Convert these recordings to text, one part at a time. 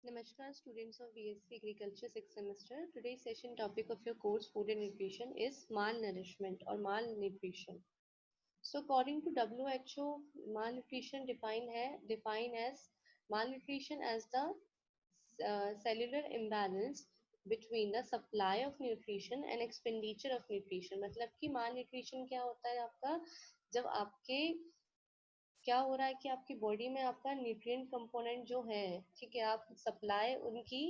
Namaskar students of BSc Agriculture 6th semester. Today's session topic of your course Food and Nutrition is malnourishment or malnutrition. So according to WHO, malnutrition defined as malnutrition as the cellular imbalance between the supply of nutrition and expenditure of nutrition. मतलब कि malnutrition क्या होता है आपका जब आपके क्या हो रहा है कि आपकी बॉडी में आपका न्यूट्रिएंट कंपोनेंट जो है, ठीक है, आप सप्लाई उनकी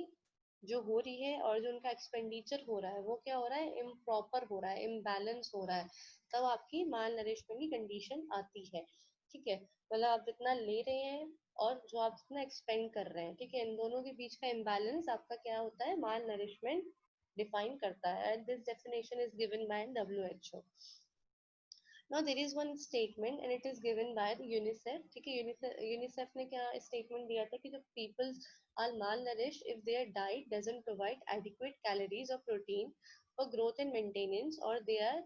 जो हो रही है और जो उनका एक्सपेंडिचर हो रहा है वो क्या हो रहा है, इम्प्रॉपर हो रहा है, इम्बैलेंस हो रहा है, तब आपकी माल नरिशमेंट की कंडीशन आती है। ठीक है, मतलब आप जितना ले रहे हैं और जो आप जितना एक्सपेंड कर रहे हैं, ठीक है, इन दोनों के बीच का इम्बैलेंस आपका क्या होता है, माल नरिशमेंट डिफाइन करता है। And this definition is given by WHO. Now there is one statement and it is given by the UNICEF. ठीक है, यूनिसेफ ने क्या स्टेटमेंट दिया था कि जो peoples are malnourished if their diet doesn't provide adequate calories or protein for growth and maintenance, or they are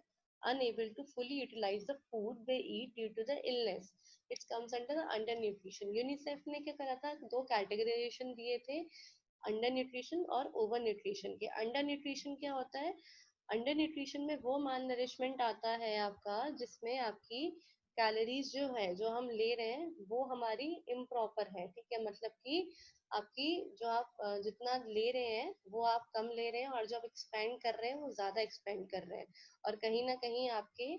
unable to fully utilize the food they eat due to the illness. It comes under the undernutrition. UNICEF ने क्या करा था, दो categorisation दिए थे, under nutrition और over nutrition के। Under nutrition क्या होता है, अंडर न्यूट्रिशन में वो माल नरिशमेंट आता है आपका जिसमें आपकी कैलोरीज जो है जो हम ले रहे हैं वो हमारी इम्प्रॉपर है। ठीक है, मतलब कि आपकी जो आप जितना ले रहे हैं वो आप कम ले रहे हैं और जो आप एक्सपेंड कर रहे हैं वो ज्यादा एक्सपेंड कर रहे हैं, और कहीं ना कहीं आपके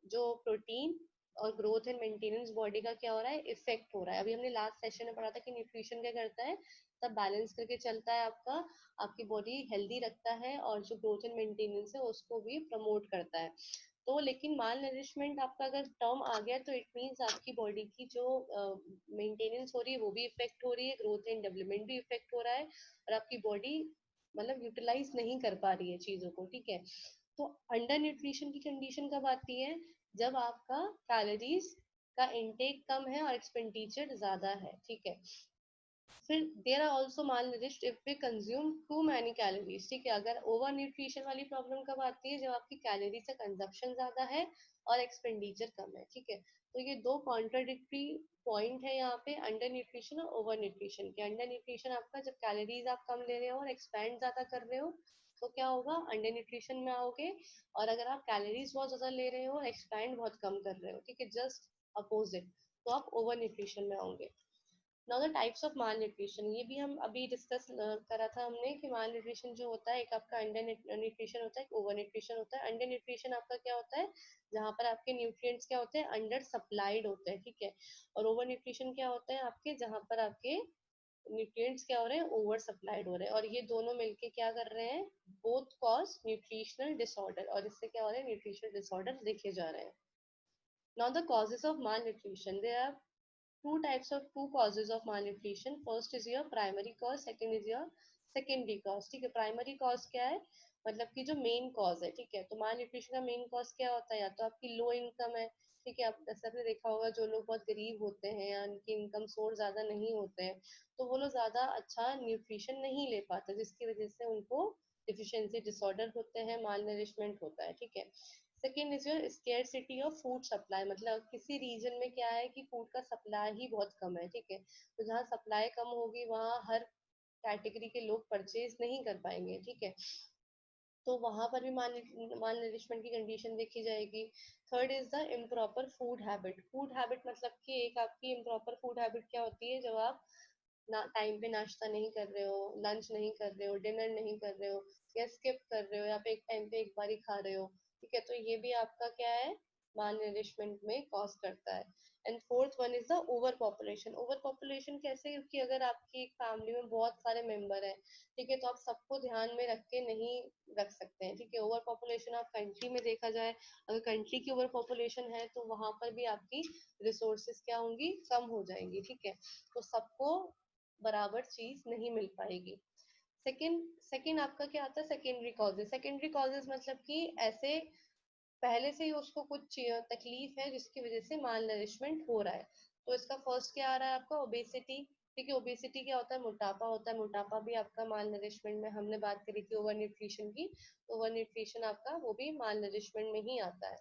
जो प्रोटीन और ग्रोथ एंड मेंटेनेंस बॉडी का क्या हो रहा है, इफेक्ट हो रहा है। अभी हमने लास्ट सेशन में पढ़ा था कि न्यूट्रिशन क्या करता है, सब बैलेंस करके चलता है आपका, आपकी बॉडी हेल्दी रखता है और जो ग्रोथ एंड मेंटेनेंस है उसको भी प्रमोट करता है। तो लेकिन माल नरिशमेंट आपका अगर टर्म आ गया तो इट मीन्स आपकी बॉडी की जो मेंटेनेंस हो रही है वो भी इफेक्ट हो रही है, ग्रोथ एंड डेवलपमेंट भी इफेक्ट हो रहा है, और आपकी बॉडी मतलब यूटिलाइज नहीं कर पा रही है चीजों को। ठीक है, तो अंडर न्यूट्रिशन की कंडीशन कब आती है, जब आपका कैलोरीज का इनटेक कम है और एक्सपेंडिचर ज्यादा है। ठीक है, फिर there are also malnourished if we consume too many calories. ठीक है, अगर ओवर न्यूट्रिशन वाली प्रॉब्लम कब आती है, जब आपकी कैलोरी का कंजप्शन ज्यादा है और एक्सपेंडिचर कम है। ठीक है, तो ये दो कॉन्ट्राडिक्टरी पॉइंट है यहाँ पे अंडर न्यूट्रिशन और ओवर न्यूट्रिशन के। अंडर न्यूट्रिशन आपका जब कैलोरीज आप कम ले रहे हो और एक्सपेंड ज्यादा कर रहे हो तो क्या होगा, अंडर न्यूट्रिशन में आओगे, और अगर आप कैलोरीज बहुत ज्यादा ले रहे हो और एक्सपेंड बहुत कम कर रहे हो, ठीक है, जस्ट अपोजिट, तो आप ओवर न्यूट्रिशन में आओगे। Now the types of mall nutrition, ये भी हम अभी डिस्कस करा था हमने कि माल न्यूट्रिशन जो होता है, एक आपका अंडर न्यूट्रिशन होता है, एक ओवर न्यूट्रिशन होता है। अंडर न्यूट्रिशन आपका क्या होता है, जहाँ पर आपके न्यूट्रिएंट्स क्या होते हैं, अंडर सप्लाइड होते हैं। ठीक है, और ओवर न्यूट्रिशन क्या होता है आपके, जहाँ पर आपके न्यूट्रिएंट्स क्या हो रहे हैं, ओवर सप्लाइड हो रहे हैं, और ये दोनों मिलके क्या कर रहे हैं, बोथ कॉज न्यूट्रिशनल डिसऑर्डर, और इससे क्या हो रहा है, न्यूट्रिशनल डिसऑर्डर देखे जा रहे हैं। Now the causes of malnutrition, they are two causes of malnutrition. First is your primary cause, second is your secondary cause. ठीक है, प्राइमरी कॉज क्या है, मतलब कि जो मेन कॉज है। ठीक है, तो माल न्यूट्रिशन का मेन कॉज क्या होता है, या तो आपकी लो इनकम है। ठीक है, आप जैसे आपने देखा होगा जो लोग बहुत गरीब होते हैं या उनकी इनकम सोर्स ज्यादा नहीं होते हैं, तो वो लोग ज्यादा अच्छा न्यूट्रिशन नहीं ले पाते, जिसकी वजह से उनको डिफिशियंसी डिसऑर्डर होते हैं, माल नरिशमेंट होता है। ठीक है, second is your scarcity of food supply, मतलब किसी रीजन में क्या है कि फूड का सप्लाई ही बहुत कम है। ठीक है, तो जहाँ सप्लाई कम होगी वहाँ हर कैटेगरी के लोग परचेज नहीं कर पाएंगे। ठीक है, तो वहां पर भी माल नरिशमेंट की कंडीशन देखी जाएगी। Third is the improper food habit. Food habit मतलब कि एक आपकी इम्प्रॉपर फूड हैबिट क्या होती है, जब आप ना टाइम पे नाश्ता नहीं कर रहे हो, लंच नहीं कर रहे हो, डिनर नहीं कर रहे हो, या स्किप कर रहे हो, या पे एक टाइम पे एक बार ही खा रहे हो। ठीक है, तो ये भी आपका क्या है, माल नरिशमेंट में कॉज करता है। And fourth one is the over population. Over population कैसे, क्योंकि अगर आपकी एक फैमिली में बहुत सारे मेंबर हैं, ठीक है, तो आप सबको ध्यान में रख के नहीं रख सकते हैं। ठीक है, ओवर पॉपुलेशन आप कंट्री में देखा जाए, अगर कंट्री की ओवर पॉपुलेशन है तो वहां पर भी आपकी रिसोर्सेज क्या होंगी, कम हो जाएंगी। ठीक है, तो सबको बराबर चीज नहीं मिल पाएगी। सेकंड सेकंड आपका क्या आता है, सेकेंडरी कॉजेज। सेकेंडरी कॉजेज मतलब कि ऐसे पहले से ही उसको कुछ तकलीफ है जिसकी वजह से माल नरिशमेंट हो रहा है। तो इसका फर्स्ट क्या आ रहा है आपका, ओबेसिटी। ठीक है, ओबेसिटी क्या होता है, मोटापा होता है, मोटापा भी आपका माल नरिशमेंट में, हमने बात करी थी ओवर न्यूट्रिशन की, तो ओवर न्यूट्रिशन आपका वो भी माल नरिशमेंट में ही आता है।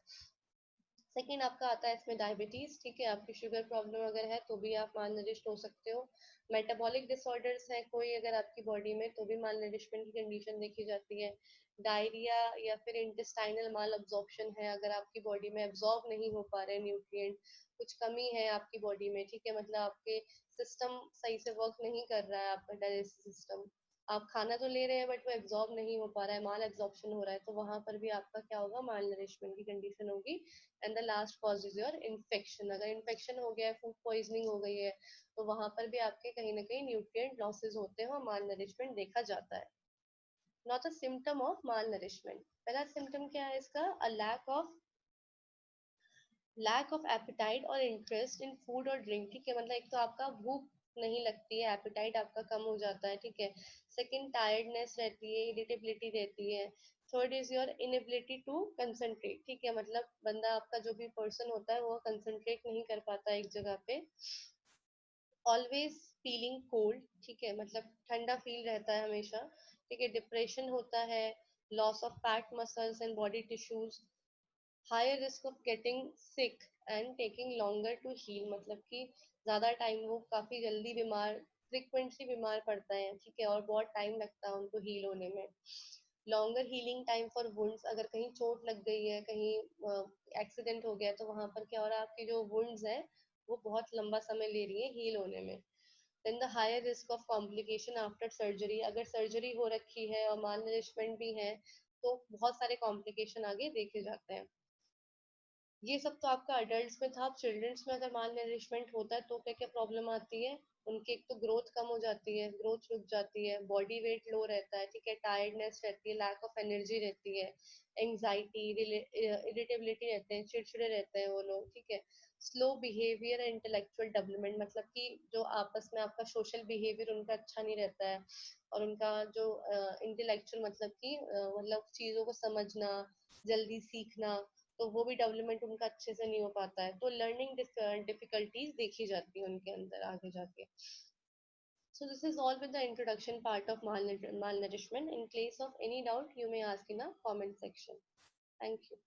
सेकेंड आपका आता है इसमें डायबिटीज, ठीक है, आपकी शुगर प्रॉब्लम अगर है तो भी आप माल नरिश्ड हो सकते हो। मेटाबॉलिक डिसऑर्डर्स हैं कोई अगर आपकी बॉडी में, तो भी माल नरिशमेंट की कंडीशन देखी जाती है। डायरिया या फिर इंटेस्टाइनल माल अब्जॉर्प्शन है, अगर आपकी बॉडी में एब्जॉर्ब नहीं हो पा रहे न्यूट्रिएंट, कुछ कमी है आपकी बॉडी में, ठीक है, मतलब आपके सिस्टम सही से वर्क नहीं कर रहा है, आपका डाइजेस्टिव सिस्टम, आप खाना तो ले रहे हैं बट वो एब्जॉर्ब नहीं हो पा रहा है, माल एब्जॉर्प्शन हो रहा है, तो वहां पर भी आपका क्या होगा, माल नरिशमेंट की कंडीशन होगी। And the last cause is your infection, अगर इन्फेक्शन हो गया है, फूड पॉइजनिंग हो गई है, तो वहां पर भी आपके कहीं ना कहीं न्यूट्रिएंट लॉसेस होते हैं और माल नरिशमेंट देखा जाता है। Not a symptom of mall nourishment. पहला सिम्टम क्या है इसका, अ लैक ऑफ एपिटाइट और इंटरेस्ट इन फूड और ड्रिंक, ठीक है, मतलब एक तो आपका भूख नहीं लगती है, एपिटाइट आपका कम हो जाता है, ठीक है। सेकंड, टायर्डनेस रहती है, इरिटेबिलिटी रहती है। Third is your inability to concentrate, ठीक है, मतलब बंदा आपका जो भी पर्सन होता है वो कंसंट्रेट नहीं कर पाता एक जगह पे। ऑलवेज फीलिंग कोल्ड, ठीक है, मतलब ठंडा फील रहता है हमेशा, ठीक है। डिप्रेशन होता है, loss of fat muscles and body tissues, higher risk of getting sick and taking longer to heal, मतलब कि ज्यादा टाइम वो काफी जल्दी बीमार, फ्रिक्वेंटली बीमार पड़ता है, ठीक है, और बहुत टाइम लगता है उनको हील होने में। Longer healing time for wounds, अगर कहीं चोट लग गई है, कहीं एक्सीडेंट हो गया है, तो वहां पर क्या हो रहा है, आपकी जो वुंड्स है वो बहुत लंबा समय ले रही है हील होने में। Then the higher risk of complication after surgery, अगर सर्जरी हो रखी है और माल नरिशमेंट भी है, तो बहुत सारे कॉम्प्लिकेशन आगे देखे जाते हैं। ये सब तो आपका अडल्ट में था। अब चिल्ड्रंस में अगर माल नरिशमेंट होता है तो क्या क्या प्रॉब्लम आती है, उनकी एक तो ग्रोथ कम हो जाती है, ग्रोथ रुक जाती है, बॉडी वेट लो रहता है, ठीक है, टायर्डनेस रहती है, लैक ऑफ एनर्जी रहती है, एंग्जाइटी, इरिटेबिलिटी रहते हैं, चिड़चिड़े रहते हैं वो लोग, ठीक है। Slow behaviour and intellectual development, मतलब कि जो आपस में आपका सोशल बिहेवियर उनका अच्छा नहीं रहता है, और उनका जो इंटेलेक्चुअल मतलब कि मतलब चीजों को समझना, जल्दी सीखना, तो वो भी डेवलपमेंट उनका अच्छे से नहीं हो पाता है, तो लर्निंग डिफिकल्टीज देखी जाती है उनके अंदर आगे जाके। So this is all with the introduction part of malnourishment. In case of any doubt, you may ask in a comment section. Thank you.